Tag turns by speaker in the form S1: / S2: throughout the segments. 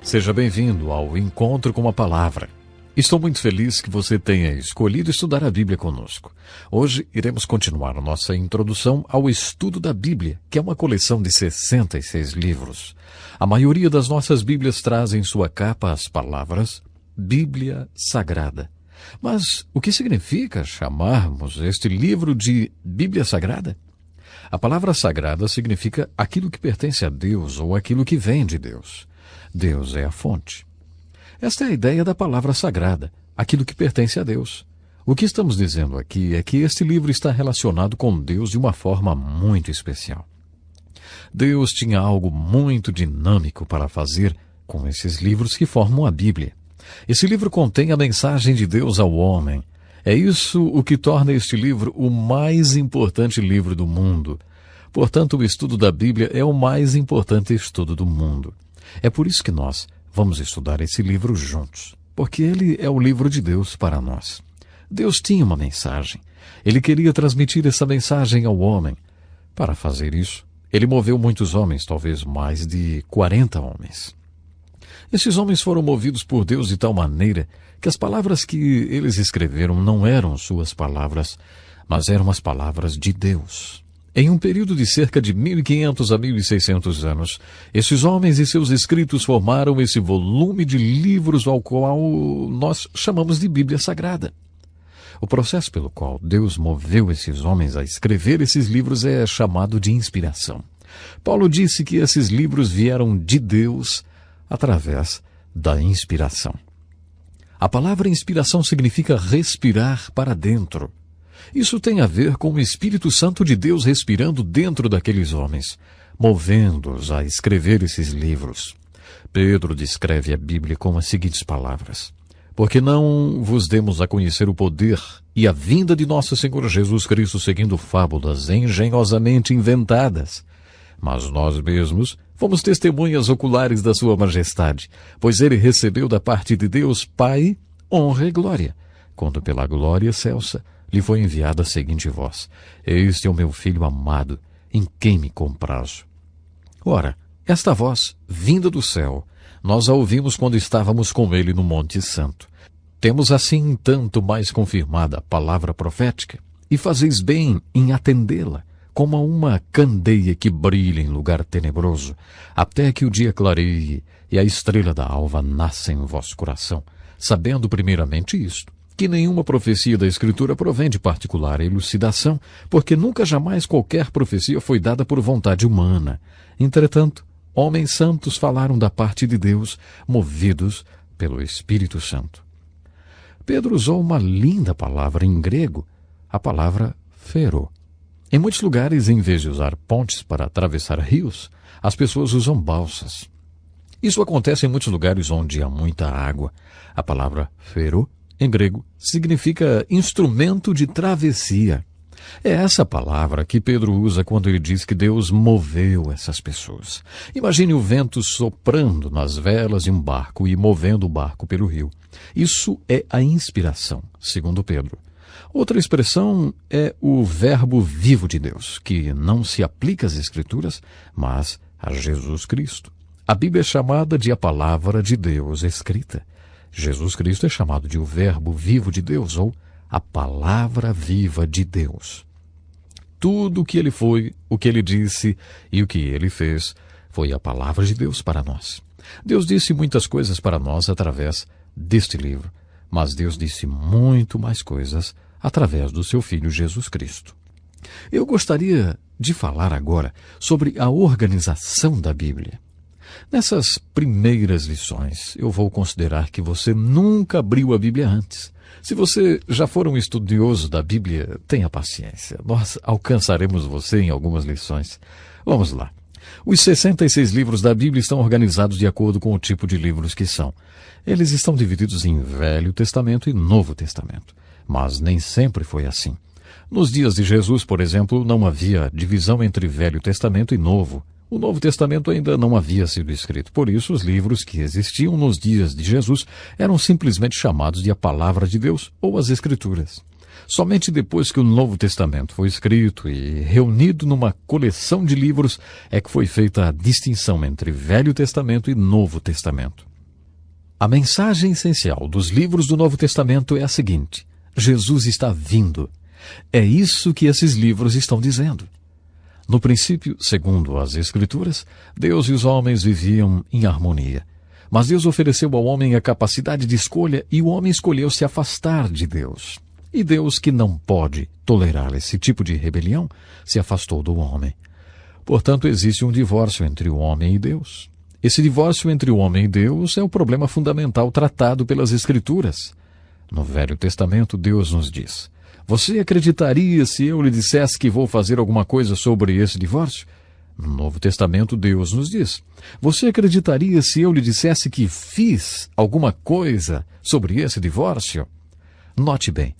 S1: Seja bem-vindo ao Encontro com a Palavra. Estou muito feliz que você tenha escolhido estudar a Bíblia conosco. Hoje iremos continuar nossa introdução ao estudo da Bíblia, que é uma coleção de 66 livros. A maioria das nossas Bíblias traz em sua capa as palavras Bíblia Sagrada. Mas o que significa chamarmos este livro de Bíblia Sagrada? A palavra sagrada significa aquilo que pertence a Deus ou aquilo que vem de Deus. Deus é a fonte. Esta é a ideia da palavra sagrada, aquilo que pertence a Deus. O que estamos dizendo aqui é que este livro está relacionado com Deus de uma forma muito especial. Deus tinha algo muito dinâmico para fazer com esses livros que formam a Bíblia. Esse livro contém a mensagem de Deus ao homem. É isso o que torna este livro o mais importante livro do mundo. Portanto, o estudo da Bíblia é o mais importante estudo do mundo. É por isso que nós vamos estudar esse livro juntos, porque ele é o livro de Deus para nós. Deus tinha uma mensagem. Ele queria transmitir essa mensagem ao homem. Para fazer isso, ele moveu muitos homens, talvez mais de 40 homens. Esses homens foram movidos por Deus de tal maneira que as palavras que eles escreveram não eram suas palavras, mas eram as palavras de Deus. Em um período de cerca de 1.500 a 1.600 anos, esses homens e seus escritos formaram esse volume de livros ao qual nós chamamos de Bíblia Sagrada. O processo pelo qual Deus moveu esses homens a escrever esses livros é chamado de inspiração. Paulo disse que esses livros vieram de Deus através da inspiração. A palavra inspiração significa respirar para dentro. Isso tem a ver com o Espírito Santo de Deus respirando dentro daqueles homens, movendo-os a escrever esses livros. Pedro descreve a Bíblia com as seguintes palavras: porque não vos demos a conhecer o poder e a vinda de nosso Senhor Jesus Cristo seguindo fábulas engenhosamente inventadas, mas nós mesmos fomos testemunhas oculares da sua majestade, pois ele recebeu da parte de Deus Pai honra e glória, quando pela glória excelsa lhe foi enviada a seguinte voz: este é o meu filho amado, em quem me comprazo. Ora, esta voz, vinda do céu, nós a ouvimos quando estávamos com ele no Monte Santo. Temos assim tanto mais confirmada a palavra profética, e fazeis bem em atendê-la, como a uma candeia que brilha em lugar tenebroso, até que o dia clareie e a estrela da alva nasça em vosso coração, sabendo primeiramente isto, que nenhuma profecia da Escritura provém de particular elucidação, porque nunca jamais qualquer profecia foi dada por vontade humana. Entretanto, homens santos falaram da parte de Deus, movidos pelo Espírito Santo. Pedro usou uma linda palavra em grego, a palavra phero. Em muitos lugares, em vez de usar pontes para atravessar rios, as pessoas usam balsas. Isso acontece em muitos lugares onde há muita água. A palavra phero, em grego, significa instrumento de travessia. É essa palavra que Pedro usa quando ele diz que Deus moveu essas pessoas. Imagine o vento soprando nas velas de um barco e movendo o barco pelo rio. Isso é a inspiração, segundo Pedro. Outra expressão é o verbo vivo de Deus, que não se aplica às Escrituras, mas a Jesus Cristo. A Bíblia é chamada de a palavra de Deus escrita. Jesus Cristo é chamado de o verbo vivo de Deus, ou a palavra viva de Deus. Tudo o que ele foi, o que ele disse e o que ele fez foi a palavra de Deus para nós. Deus disse muitas coisas para nós através deste livro, mas Deus disse muito mais coisas através do seu Filho Jesus Cristo. Eu gostaria de falar agora sobre a organização da Bíblia. Nessas primeiras lições, eu vou considerar que você nunca abriu a Bíblia antes. Se você já for um estudioso da Bíblia, tenha paciência. Nós alcançaremos você em algumas lições. Vamos lá. Os 66 livros da Bíblia estão organizados de acordo com o tipo de livros que são. Eles estão divididos em Velho Testamento e Novo Testamento. Mas nem sempre foi assim. Nos dias de Jesus, por exemplo, não havia divisão entre Velho Testamento e Novo. O Novo Testamento ainda não havia sido escrito, por isso os livros que existiam nos dias de Jesus eram simplesmente chamados de a Palavra de Deus ou as Escrituras. Somente depois que o Novo Testamento foi escrito e reunido numa coleção de livros é que foi feita a distinção entre Velho Testamento e Novo Testamento. A mensagem essencial dos livros do Novo Testamento é a seguinte: Jesus está vindo. É isso que esses livros estão dizendo. No princípio, segundo as Escrituras, Deus e os homens viviam em harmonia. Mas Deus ofereceu ao homem a capacidade de escolha e o homem escolheu se afastar de Deus. E Deus, que não pode tolerar esse tipo de rebelião, se afastou do homem. Portanto, existe um divórcio entre o homem e Deus. Esse divórcio entre o homem e Deus é o problema fundamental tratado pelas Escrituras. No Velho Testamento, Deus nos diz: você acreditaria se eu lhe dissesse que vou fazer alguma coisa sobre esse divórcio? No Novo Testamento, Deus nos diz: você acreditaria se eu lhe dissesse que fiz alguma coisa sobre esse divórcio? Note bem,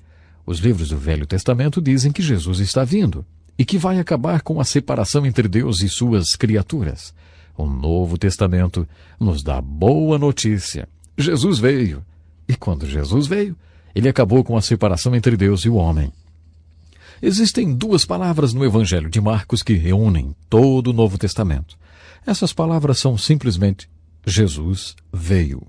S1: os livros do Velho Testamento dizem que Jesus está vindo e que vai acabar com a separação entre Deus e suas criaturas. O Novo Testamento nos dá boa notícia. Jesus veio. E quando Jesus veio, ele acabou com a separação entre Deus e o homem. Existem duas palavras no Evangelho de Marcos que reúnem todo o Novo Testamento. Essas palavras são simplesmente: Jesus veio.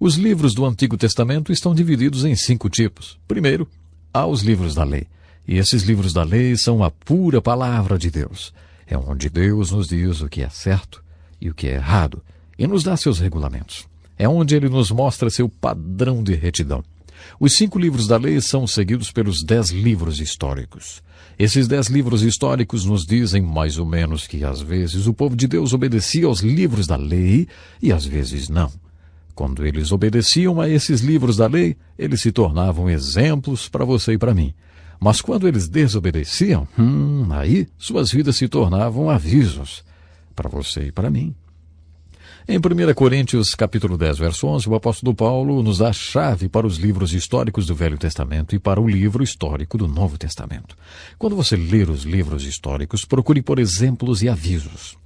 S1: Os livros do Antigo Testamento estão divididos em 5 tipos. Primeiro, há os livros da lei. E esses livros da lei são a pura palavra de Deus. É onde Deus nos diz o que é certo e o que é errado, e nos dá seus regulamentos. É onde ele nos mostra seu padrão de retidão. Os 5 livros da lei são seguidos pelos 10 livros históricos. Esses 10 livros históricos nos dizem mais ou menos que, às vezes, o povo de Deus obedecia aos livros da lei e, às vezes, não. Quando eles obedeciam a esses livros da lei, eles se tornavam exemplos para você e para mim. Mas quando eles desobedeciam, aí suas vidas se tornavam avisos para você e para mim. Em 1 Coríntios, capítulo 10, verso 11, o apóstolo Paulo nos dá a chave para os livros históricos do Velho Testamento e para o livro histórico do Novo Testamento. Quando você ler os livros históricos, procure por exemplos e avisos.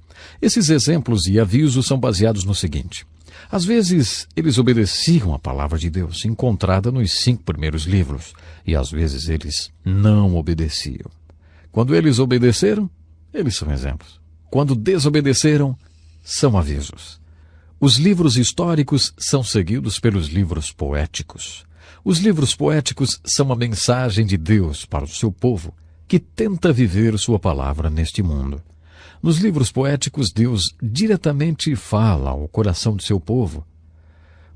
S1: Esses exemplos e avisos são baseados no seguinte: às vezes, eles obedeciam a palavra de Deus, encontrada nos 5 primeiros livros, e às vezes eles não obedeciam. Quando eles obedeceram, eles são exemplos. Quando desobedeceram, são avisos. Os livros históricos são seguidos pelos livros poéticos. Os livros poéticos são a mensagem de Deus para o seu povo, que tenta viver sua palavra neste mundo. Nos livros poéticos, Deus diretamente fala ao coração do seu povo.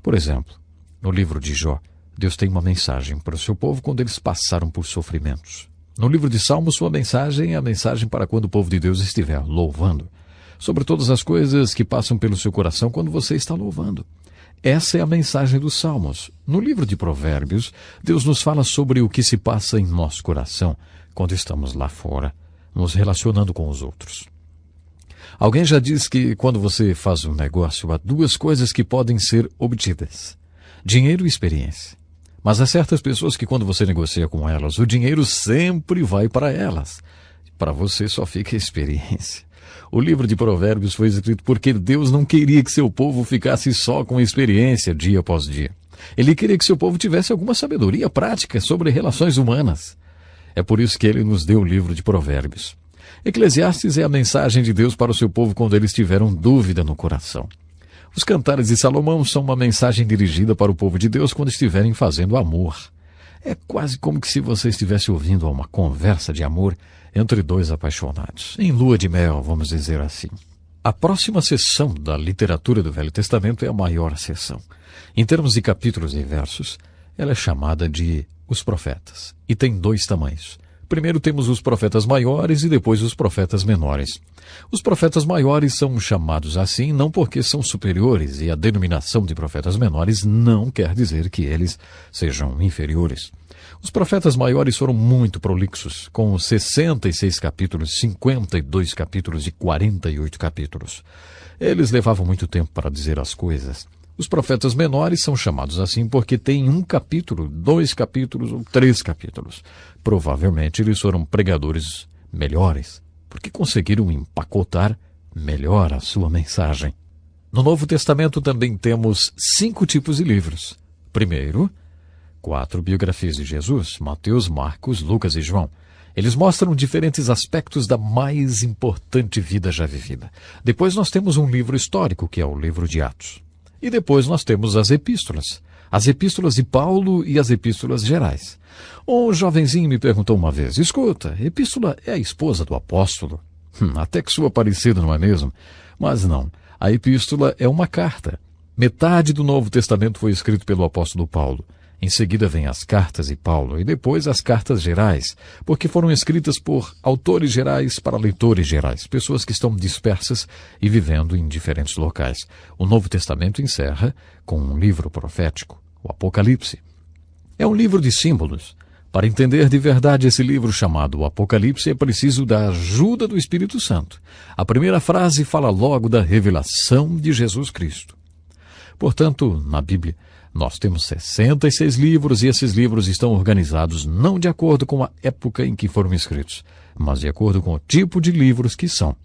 S1: Por exemplo, no livro de Jó, Deus tem uma mensagem para o seu povo quando eles passaram por sofrimentos. No livro de Salmos, sua mensagem é a mensagem para quando o povo de Deus estiver louvando. Sobre todas as coisas que passam pelo seu coração quando você está louvando. Essa é a mensagem dos Salmos. No livro de Provérbios, Deus nos fala sobre o que se passa em nosso coração quando estamos lá fora, nos relacionando com os outros. Alguém já diz que quando você faz um negócio, há 2 coisas que podem ser obtidas: dinheiro e experiência. Mas há certas pessoas que quando você negocia com elas, o dinheiro sempre vai para elas. Para você só fica a experiência. O livro de Provérbios foi escrito porque Deus não queria que seu povo ficasse só com experiência dia após dia. Ele queria que seu povo tivesse alguma sabedoria prática sobre relações humanas. É por isso que ele nos deu o livro de Provérbios. Eclesiastes é a mensagem de Deus para o seu povo quando eles tiveram dúvida no coração. Os cantares de Salomão são uma mensagem dirigida para o povo de Deus quando estiverem fazendo amor. É quase como que se você estivesse ouvindo uma conversa de amor entre 2 apaixonados, em lua de mel, vamos dizer assim. A próxima seção da literatura do Velho Testamento é a maior seção. Em termos de capítulos e versos, ela é chamada de os profetas, e tem 2 tamanhos. Primeiro temos os profetas maiores e depois os profetas menores. Os profetas maiores são chamados assim não porque são superiores, e a denominação de profetas menores não quer dizer que eles sejam inferiores. Os profetas maiores foram muito prolixos, com 66 capítulos, 52 capítulos e 48 capítulos. Eles levavam muito tempo para dizer as coisas. Os profetas menores são chamados assim porque têm 1 capítulo, 2 capítulos ou 3 capítulos. Provavelmente eles foram pregadores melhores, porque conseguiram empacotar melhor a sua mensagem. No Novo Testamento também temos 5 tipos de livros. Primeiro, 4 biografias de Jesus: Mateus, Marcos, Lucas e João. Eles mostram diferentes aspectos da mais importante vida já vivida. Depois nós temos um livro histórico, que é o livro de Atos. E depois nós temos as epístolas de Paulo e as epístolas gerais. Um jovenzinho me perguntou uma vez: escuta, epístola é a esposa do apóstolo? Até que soa parecido, não é mesmo? Mas não, a epístola é uma carta. Metade do Novo Testamento foi escrito pelo apóstolo Paulo. Em seguida vem as cartas de Paulo e depois as cartas gerais, porque foram escritas por autores gerais para leitores gerais, pessoas que estão dispersas e vivendo em diferentes locais. O Novo Testamento encerra com um livro profético, o Apocalipse. É um livro de símbolos. Para entender de verdade esse livro chamado Apocalipse, é preciso da ajuda do Espírito Santo. A primeira frase fala logo da revelação de Jesus Cristo. Portanto, na Bíblia, nós temos 66 livros e esses livros estão organizados não de acordo com a época em que foram escritos, mas de acordo com o tipo de livros que são.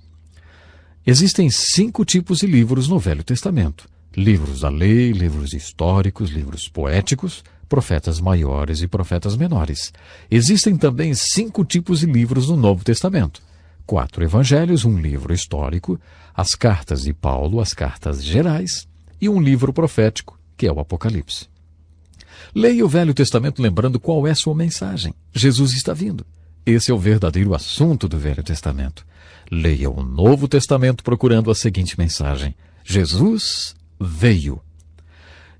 S1: Existem 5 tipos de livros no Velho Testamento: livros da lei, livros históricos, livros poéticos, profetas maiores e profetas menores. Existem também 5 tipos de livros no Novo Testamento: 4 evangelhos, um livro histórico, as cartas de Paulo, as cartas gerais e um livro profético, que é o Apocalipse. Leia o Velho Testamento lembrando qual é sua mensagem. Jesus está vindo. Esse é o verdadeiro assunto do Velho Testamento. Leia o Novo Testamento procurando a seguinte mensagem: Jesus veio.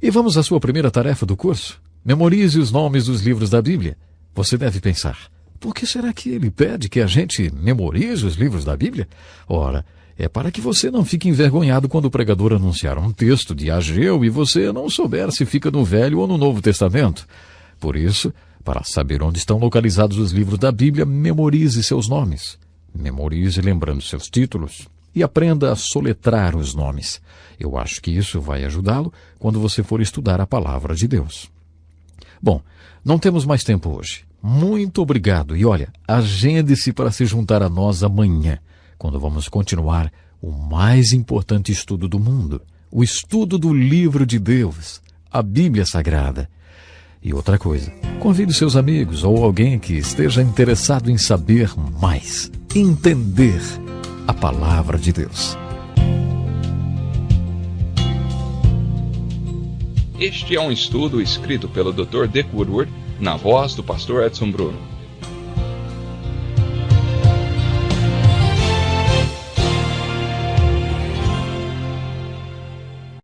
S1: E vamos à sua primeira tarefa do curso. Memorize os nomes dos livros da Bíblia. Você deve pensar: por que será que ele pede que a gente memorize os livros da Bíblia? Ora, é para que você não fique envergonhado quando o pregador anunciar um texto de Ageu e você não souber se fica no Velho ou no Novo Testamento. Por isso, para saber onde estão localizados os livros da Bíblia, memorize seus nomes. Memorize lembrando seus títulos e aprenda a soletrar os nomes. Eu acho que isso vai ajudá-lo quando você for estudar a palavra de Deus. Bom, não temos mais tempo hoje. Muito obrigado e olha, agende-se para se juntar a nós amanhã, quando vamos continuar o mais importante estudo do mundo, o estudo do livro de Deus, a Bíblia Sagrada. E outra coisa, convide seus amigos ou alguém que esteja interessado em saber mais, entender a palavra de Deus.
S2: Este é um estudo escrito pelo Dr. Dick Woodward, na voz do pastor Edson Bruno.